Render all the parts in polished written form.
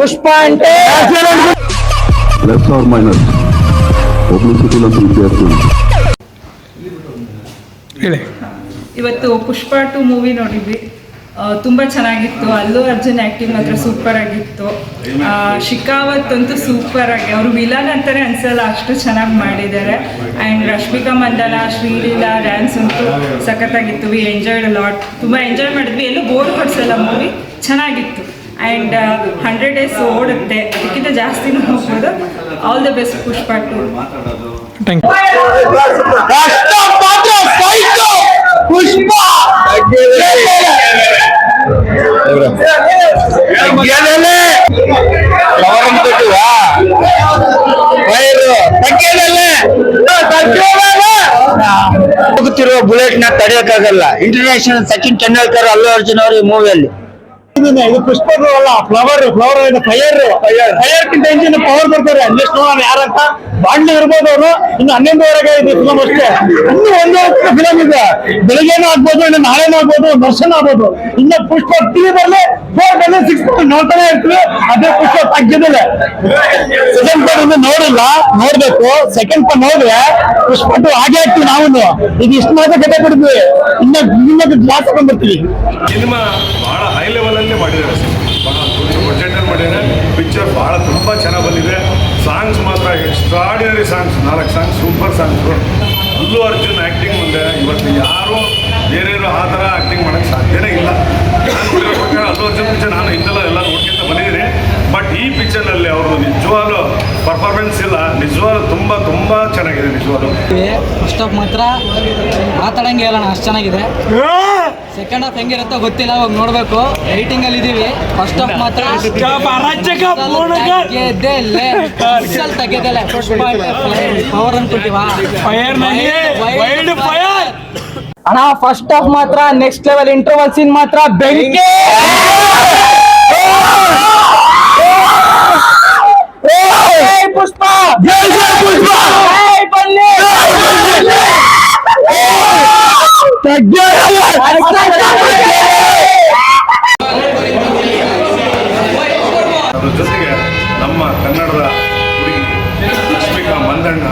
ಪುಷ್ಪ అంటే plus R minus publicity ವಿದ್ಯಾರ್ಥಿ. ಇವತ್ತು ಪುಷ್ಪ 2 ಮೂವಿ ನೋಡಿದ್ವಿ. ತುಂಬ ಚೆನ್ನಾಗಿತ್ತು. ಅಲ್ಲು ಅರ್ಜುನ್ ಆ್ಯಕ್ಟಿಂಗ್ ಮಾತ್ರ ಸೂಪರ್ ಆಗಿತ್ತು. ಶಿಖಾವತ್ ಅಂತೂ ಸೂಪರ್ ಆಗಿ, ಅವರು ವಿಲನ್ ಅಂತಾನೆ ಅನ್ಸಲ್ಲ, ಅಷ್ಟು ಚೆನ್ನಾಗಿ ಮಾಡಿದ್ದಾರೆ. ಆ್ಯಂಡ್ ರಶ್ಮಿಕಾ ಮಂದನ, ಶ್ರೀಲೀಲಾ ಡ್ಯಾನ್ಸ್ ಅಂತೂ ಸಖತ್ತಾಗಿತ್ತು. We enjoyed a lot. ತುಂಬ ಎಂಜಾಯ್ ಮಾಡಿದ್ವಿ. ಎಲ್ಲೂ ಬೋರ್ ಕೊಡಿಸಲ್ಲ ಮೂವಿ, ಚೆನ್ನಾಗಿತ್ತು. ಆ್ಯಂಡ್ 100 days ಓಡುತ್ತೆ, ಅದಕ್ಕಿಂತ ಜಾಸ್ತಿನೂ ಹೋಗ್ಬೋದು. All the best Pushpa 2. ಹೋಗುತ್ತಿರುವ ಬುಲೆಟ್ ನ ತಡೆಯಕ್ಕಾಗಲ್ಲ. ಇಂಟರ್ನ್ಯಾಷನಲ್ ಸಚಿನ್ ತೆಂಡೂಲ್ಕರ್, ಅಲ್ಲು ಅರ್ಜುನ್ ಅವರು ಈ ಮೂವಿಯಲ್ಲಿ. ಇದು ಪುಷ್ಪ ಅಲ್ಲ, ಫ್ಲವರ್ ಫೈರ್ ಕಿಂತ ಇಂಜಿನ್ ಪವರ್ ಬರ್ತಾರೆ. ನೆಕ್ಸ್ಟ್ ನೋಡೋಣ ಯಾರಂತ. ಬಾಂಡ್ಲಿ ಇರ್ಬೋದು ಅವರು. ಇನ್ನು 11:30 ಇದೆ ಫಿಲಮ್ ಅಷ್ಟೇ. ಇನ್ನು 1 ಫಿಲಮ್ ಇದೆ. ಬೆಳಿಗ್ಗೆನೂ ಆಗ್ಬೋದು, ಇನ್ನು ನಾಳೆನೂ ಆಗ್ಬೋದು, ವರ್ಷನೂ ಆಗ್ಬೋದು. ಇನ್ನು ಪುಷ್ಪ 3 ಬರ್ಲಿ, 4 ಬರ್ಲಿ, 6 ನೋಡ್ತಾನೆ ಇರ್ತೀವಿ. ಅದೇ ಪುಷ್ಪ ತಗ್ಗಿದಿಲ್ಲ. ಸೆಕೆಂಡ್ ಪಾರ್ಟ್ ಇನ್ನು ನೋಡಿಲ್ಲ, ನೋಡ್ಬೇಕು. ಸೆಕೆಂಡ್ ಪಾರ್ಟ್ ನೋಡಿದ್ರೆ ಪುಷ್ಪ 2 ಹಾಗೆ ಆಗ್ತೀವಿ ನಾವು. ಇದು ಇಷ್ಟು ಮಾತ್ರ ಕತೆ ಕೊಡ್ತೀವಿ, ಇನ್ನು ಕ್ಲಾಸ್ ಹಾಕೊಂಡ್ಬರ್ತೀವಿ. ಸಿನಿಮಾ ಬಹಳ ಹೈ ಲೆವೆಲಲ್ಲೇ ಮಾಡಿದ್ದಾರೆ. ಬಹಳ ದೊಡ್ಡ ಬಜೆಟಲ್ಲಿ ಮಾಡಿದ್ದಾರೆ. ಪಿಕ್ಚರ್ ಬಹಳ ತುಂಬ ಚೆನ್ನಾಗಿ ಬಂದಿದೆ. ಸಾಂಗ್ಸ್ ಮಾತ್ರ extraordinary songs, 4 songs super songs. Allu Arjun acting ಮುಂದೆ ಇವತ್ತು ಯಾರು ಬೇರೆಯವರು ಆ ಥರ ಆ್ಯಕ್ಟಿಂಗ್ ಮಾಡೋಕ್ಕೆ ಸಾಧ್ಯನೇ ಇಲ್ಲ. ನಾನು ನೋಡಿರೋ ಪ್ರಕಾರ ಅಲ್ಲು ಅರ್ಜುನ್ ಪಿಕ್ಚರ್ ನಾನು ಹಿಂದೆಲ್ಲ ನೋಡ್ಕೊಂತ ಬಂದಿದ್ದೀನಿ. ಬಟ್ ಈ ಪಿಕ್ಚರ್ನಲ್ಲಿ ಅವ್ರದ್ದು ನಿಜವಾಗ್ಲೂ ಪರ್ಫಾರ್ಮೆನ್ಸ್ ಇಲ್ಲ, ನಿಜವಾಗ್ಲೂ ತುಂಬ ತುಂಬ ಚೆನ್ನಾಗಿದೆ. ನಿಜವಾಗ್ಲೂ ಫಸ್ಟ್ ಹಾಫ್ ಮಾತ್ರ ಮಾತಾಡಂಗೆ ಹೇಳೋಣ, ಅಷ್ಟು ಚೆನ್ನಾಗಿದೆ. ಸೆಕೆಂಡ್ ಹಾಫ್ ಹೆಂಗಿರುತ್ತೋ ಗೊತ್ತಿಲ್ಲ, ಹೋಗಿ ನೋಡ್ಬೇಕು. ರೈಟಿಂಗ್ ಅಲ್ಲಿ ಇದೀವಿ. ಫಸ್ಟ್ ಹಾಫ್ ಮಾತ್ರ ತೆಗೆದಲ್ಲ. ಪವರ್ ಅನ್ಕೊಳ್ತೀವ ಅಣ್ಣ. ಫಸ್ಟ್ ಹಾಫ್ ಮಾತ್ರ ನೆಕ್ಸ್ಟ್ ಲೆವೆಲ್. ಇಂಟರ್ವಲ್ ಸೀನ್ ಮಾತ್ರ ಬೆಂಕಿ. ಪುಷ್ಪ ಅದ್ರ ಜೊತೆಗೆ ನಮ್ಮ ಕನ್ನಡದ ಹುಡುಗಿ ರಶ್ಮಿಕಾ ಮಂದಣ್ಣ,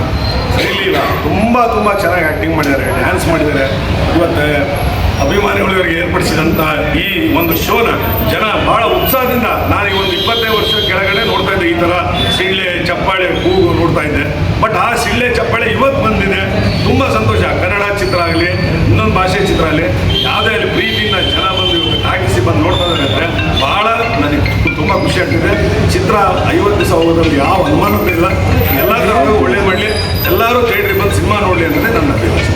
ಶ್ರೀಲೀಲಾ ತುಂಬ ಚೆನ್ನಾಗಿ ಆ್ಯಕ್ಟಿಂಗ್ ಮಾಡಿದ್ದಾರೆ, ಡ್ಯಾನ್ಸ್ ಮಾಡಿದ್ದಾರೆ. ಇವತ್ತು ಅಭಿಮಾನಿಗಳು ಇವರಿಗೆ ಏರ್ಪಡಿಸಿದಂಥ ಈ ಒಂದು ಶೋನ ಜನ ಭಾಳ ಉತ್ಸಾಹದಿಂದ, ನಾನು ಈ ಒಂದು 25 ವರ್ಷ ಕೆಳಗಡೆ ನೋಡ್ತಾ ಇದ್ದೆ. ಈ ಥರ ಸಿಳ್ಳೆ ಚಪ್ಪಾಳೆ ಕೂಗು ನೋಡ್ತಾ ಇದ್ದೆ. ಬಟ್ ಆ ಸಿಳ್ಳೆ ಚಪ್ಪಾಳೆ ಇವತ್ತು ಬಂದಿದೆ. ತುಂಬ ಸಂತೋಷ. ಕನ್ನಡ ಚಿತ್ರ ಆಗಲಿ, ಇನ್ನೊಂದು ಭಾಷೆ ಚಿತ್ರ ಆಗಲಿ, ಯಾವುದೇ ಆಗಲಿ ಪ್ರೀತಿಯಿಂದ ಜನ ಬಂದು ಇವತ್ತು ಟಾಕಿಸಿ ಬಂದು ನೋಡ್ತಾ ಇದ್ದಾರೆ ಅಂದರೆ ಭಾಳ ನನಗೆ ತುಂಬ ಖುಷಿ ಆಗ್ತಿದೆ. ಚಿತ್ರ 50 ದಿವಸ ಹೋಗೋದ್ರಲ್ಲಿ ಯಾವ ಅನುಮಾನವೂ ಇಲ್ಲ. ಎಲ್ಲ ಥರದ್ದು ಒಳ್ಳೆ ಮಾಡಲಿ, ಎಲ್ಲರೂ ಥಿಯೇಟ್ರಿಗೆ ಬಂದು ಸಿನಿಮಾ ನೋಡಲಿ ಅನ್ನೋದೇ ನನ್ನ ಅಭಿಲಾಷೆ.